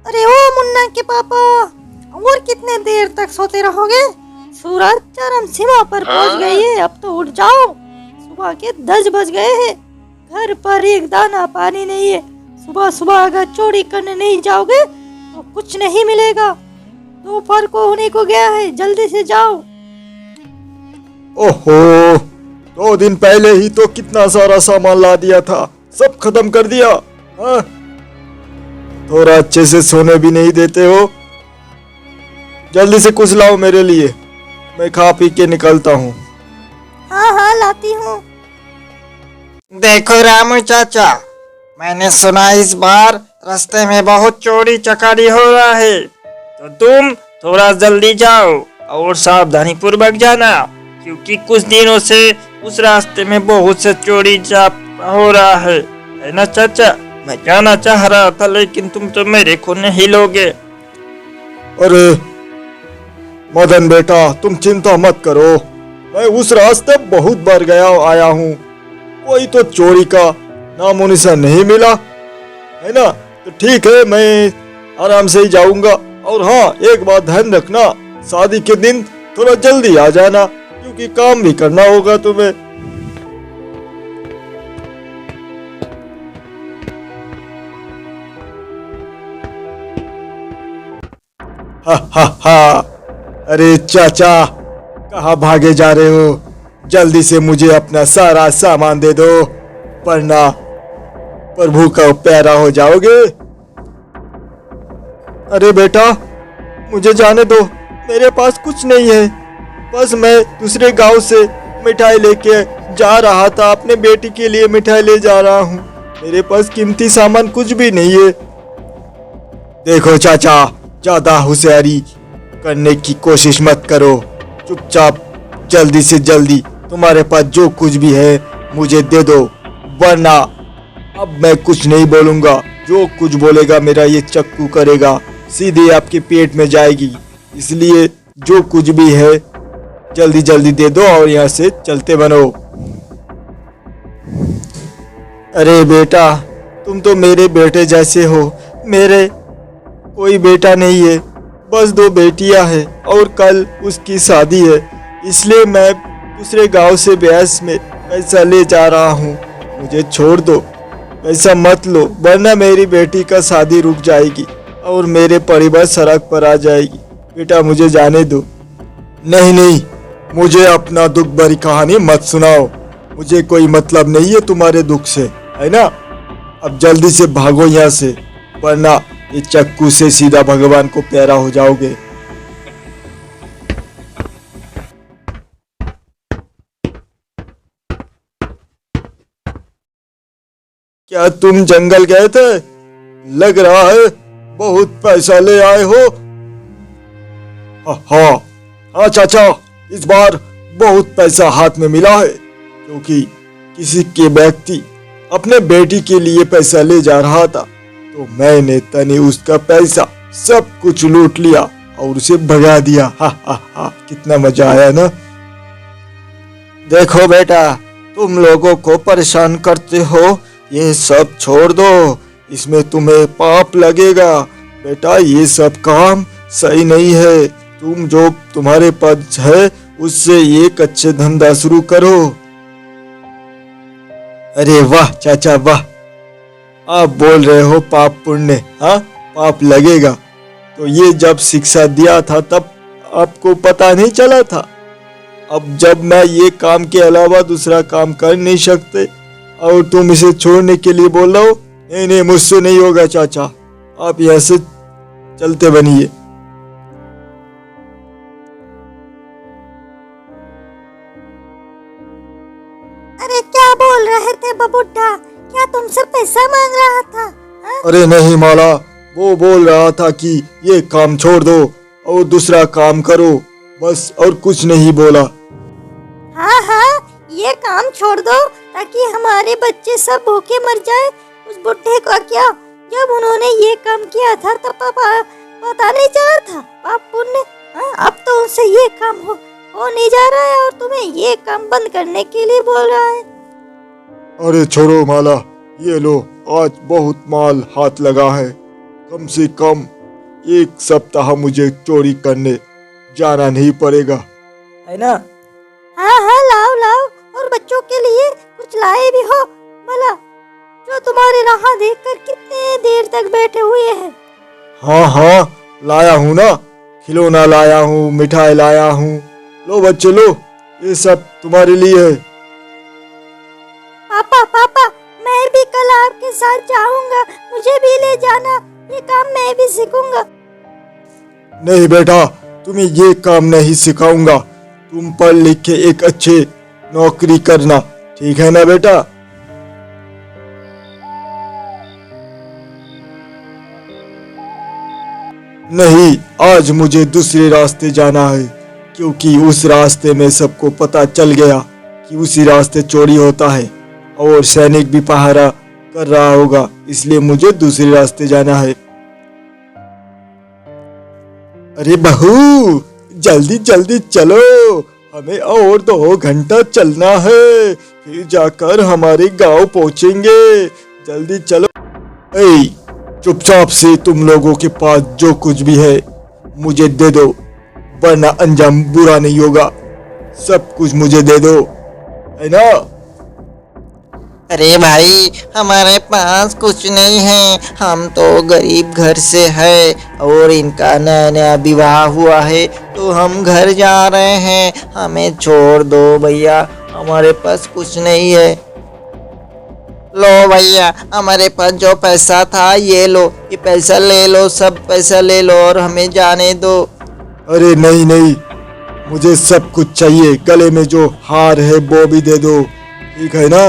अरे ओ मुन्ना के पापा, और कितने देर तक सोते रहोगे? सूरज चरम सीमा पर पहुंच गई है, अब तो उठ जाओ। सुबह के 10 बज गए हैं, घर पर एक दाना पानी नहीं है। सुबह सुबह अगर चोरी करने नहीं जाओगे तो कुछ नहीं मिलेगा। दोपहर को होने को गया है, जल्दी से जाओ। ओहो, 2 दिन पहले ही तो कितना सारा सामान ला दिया था, सब खत्म कर दिया। हाँ? थोड़ा अच्छे से सोने भी नहीं देते हो। जल्दी से कुछ लाओ मेरे लिए, मैं खा पी के निकलता हूँ। हाँ हाँ लाती हूँ। देखो रामू चाचा, मैंने सुना इस बार रास्ते में बहुत चोरी चकारी हो रहा है, तो तुम थोड़ा जल्दी जाओ और सावधानी पूर्वक जाना, क्योंकि कुछ दिनों से उस रास्ते में बहुत से चोरी हो रहा है ना चाचा? मैं जाना चाह रहा था लेकिन तुम तो मेरे को नहीं लोगे। अरे मदन बेटा, तुम चिंता मत करो, मैं उस रास्ते बहुत बार गया आया हूँ, कोई तो चोरी का नामो निशान नहीं मिला है ना। तो ठीक है, मैं आराम से ही जाऊंगा। और हाँ, एक बात ध्यान रखना, शादी के दिन थोड़ा जल्दी आ जाना, क्योंकि काम भी करना होगा तुम्हें। हा हा हा, अरे चाचा, कहाँ भागे जा रहे हो? जल्दी से मुझे अपना सारा सामान दे दो, वरना प्रभु का प्यारा हो जाओगे। अरे बेटा, मुझे जाने दो, मेरे पास कुछ नहीं है। बस मैं दूसरे गांव से मिठाई लेके जा रहा था, अपने बेटी के लिए मिठाई ले जा रहा हूँ। मेरे पास कीमती सामान कुछ भी नहीं है। देखो चाचा, ज्यादा होशियारी करने की कोशिश मत करो, चुपचाप जल्दी से जल्दी तुम्हारे पास जो कुछ भी है मुझे दे दो, वरना अब मैं कुछ नहीं बोलूंगा। जो कुछ बोलेगा मेरा ये चक्कू करेगा, सीधे आपके पेट में जाएगी। इसलिए जो कुछ भी है जल्दी जल्दी दे दो और यहाँ से चलते बनो। अरे बेटा, तुम तो मेरे बेटे जैसे हो। मेरे कोई बेटा नहीं है, बस 2 बेटियां हैं और कल उसकी शादी है, इसलिए मैं दूसरे गांव से ब्यास में पैसा ले जा रहा हूँ। मुझे छोड़ दो, पैसा मत लो, वरना मेरी बेटी का शादी रुक जाएगी और मेरे परिवार सड़क पर आ जाएगी। बेटा मुझे जाने दो। नहीं नहीं, मुझे अपना दुख भरी कहानी मत सुनाओ, मुझे कोई मतलब नहीं है तुम्हारे दुख से, है ना। अब जल्दी से भागो यहाँ से, वरना ये चक्कू से सीधा भगवान को प्यारा हो जाओगे। क्या तुम जंगल गए थे? लग रहा है बहुत पैसा ले आए हो। हाँ हाँ चाचा, इस बार बहुत पैसा हाथ में मिला है, क्योंकि किसी के व्यक्ति अपने बेटी के लिए पैसा ले जा रहा था, तो मैंने तनी उसका पैसा सब कुछ लूट लिया और उसे भगा दिया। हा हा हा, कितना मजा आया ना। देखो बेटा, तुम लोगों को परेशान करते हो, ये सब छोड़ दो, इसमें तुम्हें पाप लगेगा। बेटा ये सब काम सही नहीं है, तुम जो तुम्हारे पास है उससे एक अच्छे धंधा शुरू करो। अरे वाह चाचा वाह, आप बोल रहे हो पाप पुण्य, हाँ पाप लगेगा। तो ये जब शिक्षा दिया था तब आपको पता नहीं चला था। अब जब मैं ये काम के अलावा दूसरा काम कर नहीं सकते और तुम इसे छोड़ने के लिए बोल रहे हो, नहीं नहीं मुझसे नहीं होगा चाचा, आप यहाँ से चलते बनिए। अरे क्या बोल रहे थे बबुड्ढा, क्या तुमसे पैसा मांग रहा था? हा? अरे नहीं माला, वो बोल रहा था कि ये काम छोड़ दो और दूसरा काम करो, बस, और कुछ नहीं बोला। हाँ हाँ, ये काम छोड़ दो ताकि हमारे बच्चे सब भूखे मर जाए। उस बुढ़े को क्या, जब उन्होंने ये काम किया था तो पापा पता नहीं चला था पाप पुण्य। हाँ, अब तो उनसे ये काम हो नहीं जा रहा है और तुम्हें ये काम बंद करने के लिए बोल रहा है। अरे छोड़ो माला, ये लो, आज बहुत माल हाथ लगा है, कम से कम एक सप्ताह मुझे चोरी करने जाना नहीं पड़ेगा, है ना? हाँ हाँ, लाओ लाओ, और बच्चों के लिए कुछ लाए भी हो भला, जो तुम्हारे राह देखकर कितने देर तक बैठे हुए हैं। हाँ हाँ, लाया हूँ ना, खिलौना लाया हूँ, मिठाई लाया हूँ। लो बच्चे लो, ये सब तुम्हारे लिए है। पापा पापा, मैं भी कल आपके साथ जाऊंगा, मुझे भी ले जाना, ये काम मैं भी सीखूंगा। नहीं बेटा, तुम्हें ये काम नहीं सिखाऊंगा। तुम पढ़ लिख के एक अच्छे नौकरी करना, ठीक है ना बेटा? नहीं, आज मुझे दूसरे रास्ते जाना है, क्योंकि उस रास्ते में सबको पता चल गया कि उसी रास्ते चोरी होता है और सैनिक भी पहरा कर रहा होगा, इसलिए मुझे दूसरे रास्ते जाना है। अरे बहू, जल्दी जल्दी चलो, हमें और 2 घंटा चलना है, फिर जाकर हमारे गांव पहुंचेंगे। जल्दी चलो। ए, चुपचाप से तुम लोगों के पास जो कुछ भी है मुझे दे दो, वरना अंजाम बुरा नहीं होगा। सब कुछ मुझे दे दो, है ना? अरे भाई, हमारे पास कुछ नहीं है, हम तो गरीब घर से है और इनका नया नया विवाह हुआ है, तो हम घर जा रहे हैं, हमें छोड़ दो भैया, हमारे पास कुछ नहीं है। लो भैया, हमारे पास जो पैसा था ये लो, ये पैसा ले लो, सब पैसा ले लो और हमें जाने दो। अरे नहीं नहीं, मुझे सब कुछ चाहिए, गले में जो हार है वो भी दे दो, ठीक है ना?